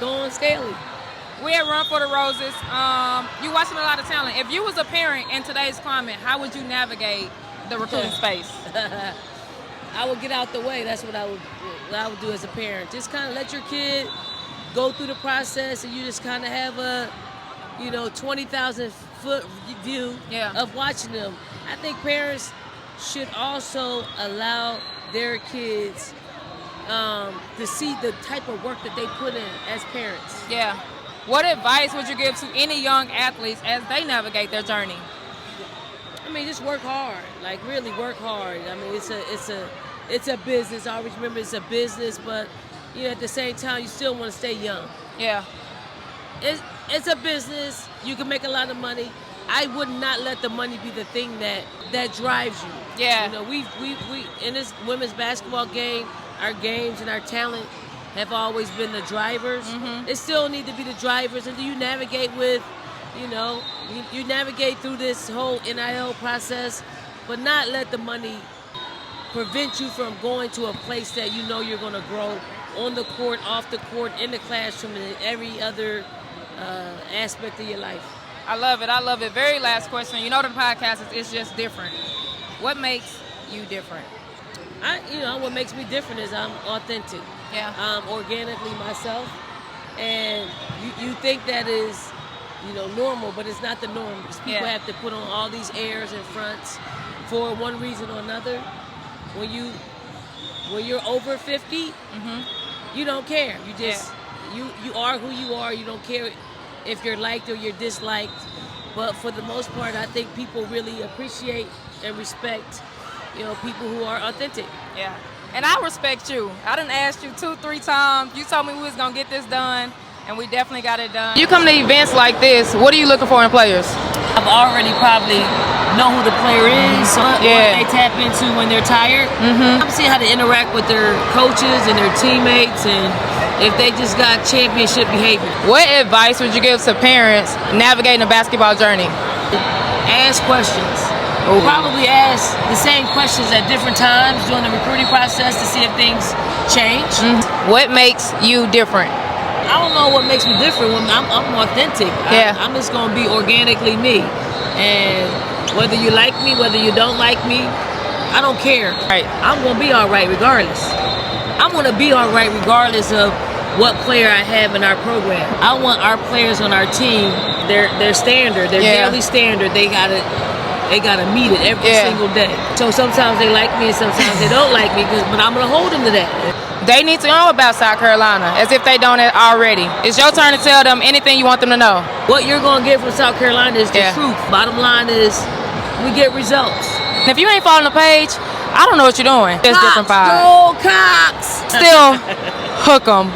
Go on, Staley. We at Run for the Roses. You watching a lot of talent. If you was a parent in today's climate, how would you navigate the recruiting space? I would get out the way. That's what I would do as a parent. Just kind of let your kid go through the process, and you just kind of have a 20,000 foot view of watching them. I think parents should also allow their kids to see the type of work that they put in as parents. Yeah. What advice would you give to any young athletes as they navigate their journey? I mean, just work hard. Like, really work hard. I mean, it's a business. I always remember it's a business, but at the same time, you still want to stay young. Yeah. It's a business. You can make a lot of money. I would not let the money be the thing that drives you. Yeah. We in this women's basketball game, our games and our talent have always been the drivers. Mm-hmm. It still need to be the drivers. And do you navigate with, you navigate through this whole NIL process, but not let the money prevent you from going to a place that you know you're going to grow on the court, off the court, in the classroom, and in every other aspect of your life. I love it. I love it. Very last question. The podcast is just different. What makes you different? What makes me different is I'm authentic. Yeah. I'm organically myself. And you think that is, normal, but it's not the norm. Because people have to put on all these airs and fronts for one reason or another. When you're over 50, you don't care. You just you are who you are. You don't care if you're liked or you're disliked. But for the most part, I think people really appreciate and respect, people who are authentic. Yeah. And I respect you. I done asked you 2-3 times. You told me we was gonna get this done, and we definitely got it done. You come to events like this, what are you looking for in players? I've already probably know who the player is, so what they tap into when they're tired. I'm seeing how to interact with their coaches and their teammates, and if they just got championship behavior. What advice would you give to parents navigating a basketball journey? Ask questions. Probably ask the same questions at different times during the recruiting process to see if things change. What makes you different? I don't know what makes me different. I'm authentic. I'm just going to be organically me. And whether you like me, whether you don't like me, I don't care. Right. I'm going to be all right regardless. I'm going to be all right regardless of what player I have in our program. I want our players on our team, their standard, their daily standard, they got to meet it every single day. So sometimes they like me and sometimes they don't like me, but I'm going to hold them to that. They need to know about South Carolina, as if they don't already. It's your turn to tell them anything you want them to know. What you're going to get from South Carolina is the truth. Bottom line is we get results. If you ain't following the page, I don't know what you're doing. There's different vibes. Go Cox! Still, hook 'em.